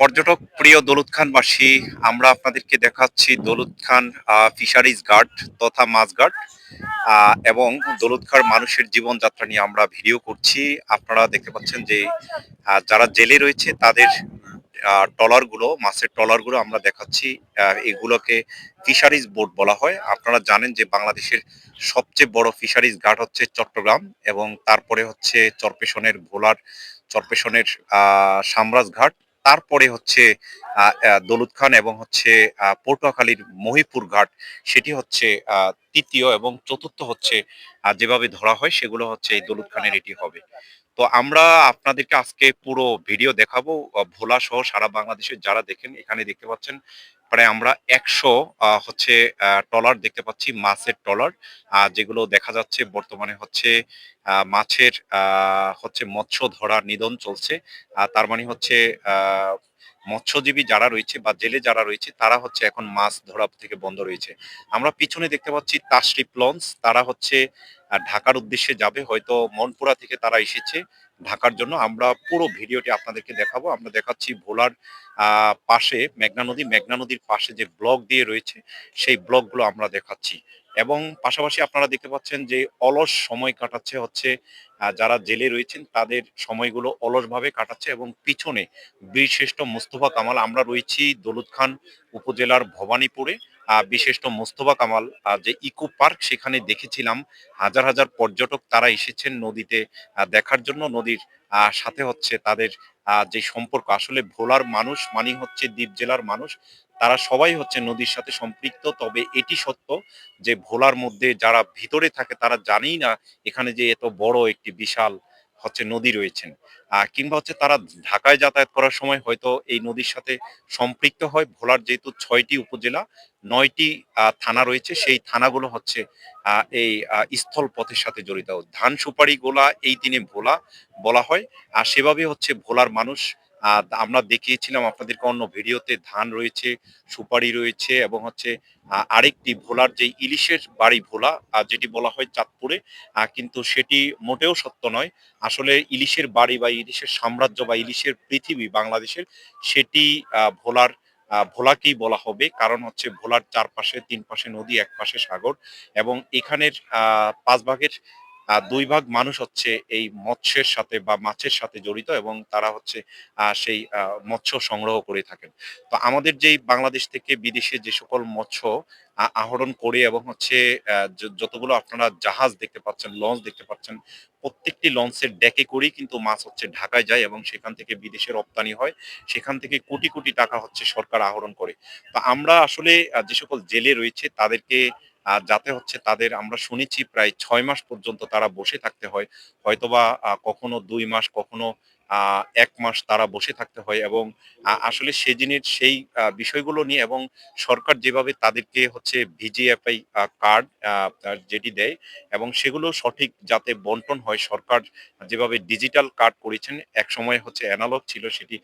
পর্যটক প্রিয় দৌলত খানবাসী, আমরা আপনাদেরকে দেখাচ্ছি দৌলত খান ফিশারিজ গার্ড তথা মাছ গার্ড এবং দৌলত খাঁর মানুষের জীবনযাত্রা নিয়ে আমরা ভিডিও করছি। আপনারা দেখতে পাচ্ছেন যে যারা জেলে রয়েছে তাদের ট্রলারগুলো, মাছের ট্রলারগুলো আমরা দেখাচ্ছি। এগুলোকে ফিশারিজ বোট বলা হয়। আপনারা জানেন যে বাংলাদেশের সবচেয়ে বড় ফিশারিজ গার্ড হচ্ছে চট্টগ্রাম, এবং তারপরে হচ্ছে চরপেশনের ভোলার চরপেশনের সামরাজ ঘাট, তারপরে হচ্ছে দৌলত খান এবং হচ্ছে পটুয়াখালীর মহিপুর ঘাট, সেটি হচ্ছে তৃতীয়, এবং চতুর্থ হচ্ছে যেভাবে ধরা হয় সেগুলো হচ্ছে এই দৌলত খানের এটি হবে। তো আমরা আপনাদেরকে আজকে পুরো ভিডিও দেখাবো, ভোলা সহ সারা বাংলাদেশের যারা দেখেন। এখানে দেখতে পাচ্ছেন প্রায় আমরা 100 হচ্ছে ট্রলার দেখতে পাচ্ছি, মাছের ট্রলার, যেগুলো দেখা যাচ্ছে বর্তমানে হচ্ছে মাছের হচ্ছে মৎস্য ধরা নিধন চলছে। তার মানে হচ্ছে আহ মৎস্যজীবী যারা রয়েছে বা জেলে যারা রয়েছে তারা হচ্ছে এখন মাছ ধরা থেকে বন্ধ রয়েছে। আমরা পিছনে দেখতে পাচ্ছি তাশরিফ লঞ্চ, তারা হচ্ছে ঢাকার উদ্দেশ্যে যাবে, হয়তো মনপুরা থেকে তারা এসেছে ঢাকার জন্য। আমরা পুরো ভিডিওটি আপনাদেরকে দেখাবো। আমরা দেখাচ্ছি ভোলার পাশে মেঘনা নদীর পাশে যে ব্লক দিয়ে রয়েছে সেই ব্লকগুলো আমরা দেখাচ্ছি। এবং পাশাপাশি আপনারা দেখতে পাচ্ছেন যে অলস সময় কাটাচ্ছে হচ্ছে যারা জেলে রয়েছেন, তাদের সময়গুলো অলসভাবে কাটাচ্ছে। এবং পিছনে বীরশ্রেষ্ঠ মোস্তফা কামাল, আমরা রয়েছি দৌলত খান উপজেলার ভবানীপুরে। বিশিষ্ট মোস্তফা কামাল যে ইকো পার্ক, সেখানে দেখেছিলাম হাজার হাজার পর্যটক তারা এসেছেন নদীতে দেখার জন্য। নদীর সাথে হচ্ছে তাদের যে সম্পর্ক, আসলে ভোলার মানুষ মানে হচ্ছে দ্বীপ জেলার মানুষ, তারা সবাই হচ্ছে নদীর সাথে সম্পৃক্ত। তবে এটি সত্য যে ভোলার মধ্যে যারা ভিতরে থাকে তারা জানেই না এখানে যে এত বড় একটি বিশাল হচ্ছে নদী রয়েছেন। কিংবা হচ্ছে তারা ঢাকায় যাতায়াত করার সময় হয়তো এই নদীর সাথে সম্পৃক্ত হয়। ভোলার যেহেতু 6টি উপজেলা, 9টি থানা রয়েছে, সেই থানাগুলো হচ্ছে এই স্থল পথের সাথে জড়িত। ধান সুপারি গোলা এই দিনে ভোলা বলা হয়। আর সেভাবে হচ্ছে ভোলার মানুষ, আমরা দেখিয়েছিলাম আপনাদেরকে অন্য ভিডিওতে, ধান রয়েছে, সুপারি রয়েছে, এবং হচ্ছে আরেকটি ভোলার যে ইলিশের বাড়ি ভোলা, যেটি বলা হয় চাঁদপুরে, কিন্তু সেটি মোটেও সত্য নয়। আসলে ইলিশের বাড়ি বা ইলিশের সাম্রাজ্য বা ইলিশের পৃথিবী বাংলাদেশের, সেটি ভোলার ভোলাকেই বলা হবে। কারণ হচ্ছে ভোলার চারপাশে 3 পাশে নদী, এক পাশে সাগর, এবং এখানের 5 ভাগের 2 ভাগ মানুষ হচ্ছে এই মৎস্যের সাথে বা মাছের সাথে জড়িত, এবং তারা হচ্ছে সেই মৎস্য সংগ্রহ করে থাকেন। তো আমাদের যেই বাংলাদেশ থেকে বিদেশে যে সকল মৎস্য আহরণ করে, এবং হচ্ছে যতগুলো আপনারা জাহাজ দেখতে পাচ্ছেন, লঞ্চ দেখতে পাচ্ছেন, প্রত্যেকটি লঞ্চের ডেকে করেই কিন্তু মাছ হচ্ছে ঢাকায় যায়, এবং সেখান থেকে বিদেশে রপ্তানি হয়। সেখান থেকে কোটি কোটি টাকা হচ্ছে সরকার আহরণ করে। তো আমরা আসলে যে সকল জেলে রয়েছে তাদেরকে যাতে হচ্ছে তাদের, আমরা শুনেছি প্রায় 6 মাস পর্যন্ত তারা বসে থাকতে হয়। হয়তোবা কখনো 2 মাস, কখনো 1 মাস তারা বসে থাকতে হয়। এবং আসলে সেদিনের সেই বিষয়গুলো নিয়ে, এবং সরকার যেভাবে তাদেরকে হচ্ছে ভিজিএফআই কার্ড যেটি দেয়, এবং সেগুলো সঠিক যাতে বন্টন হয়, সরকার যেভাবে ডিজিটাল কার্ড করেছেন, একসময় হচ্ছে অ্যানালগ ছিল, সেটি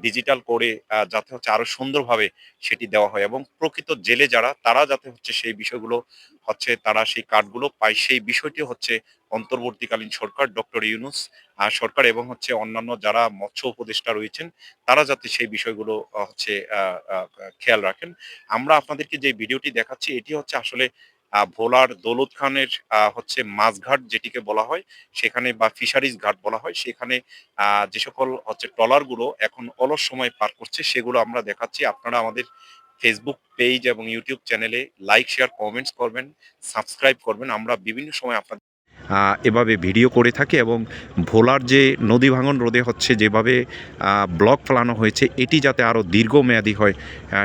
ডিজিটাল করে যাতে হচ্ছে আরো সুন্দরভাবে সেটি দেওয়া হয়, এবং প্রকৃত জেলে যারা তারা যাতে হচ্ছে সেই বিষয়গুলো হচ্ছে তারা সেই কার্ডগুলো পায়, সেই বিষয়টি হচ্ছে অন্তর্বর্তীকালীন সরকার ডক্টর ইউনূস সরকার, এবং হচ্ছে অন্যান্য যারা মৎস্য উপদেষ্টা রয়েছেন, তারা যাতে সেই বিষয়গুলো হচ্ছে খেয়াল রাখেন। আমরা আপনাদেরকে যে ভিডিওটি দেখাচ্ছি এটি হচ্ছে আসলে ভোলার দৌলত খানের হচ্ছে মাছঘাট যেটিকে বলা হয়, সেখানে বা ফিশারিজ ঘাট বলা হয়, সেখানে যে সকল হচ্ছে ট্রলার গুলো এখন অলস সময় পার করছে সেগুলো আমরা দেখাচ্ছি। আপনারা আমাদের ফেসবুক পেজ এবং ইউটিউব চ্যানেলে লাইক, শেয়ার, কমেন্টস করবেন, সাবস্ক্রাইব করবেন। আমরা বিভিন্ন সময় আপনাদের এভাবে ভিডিও করে থাকি, এবং ভোলার যে নদী ভাঙন রোধে হচ্ছে যেভাবে ব্লক ফেলানো হয়েছে, এটি যাতে আরও দীর্ঘমেয়াদী হয়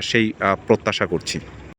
সেই প্রত্যাশা করছি।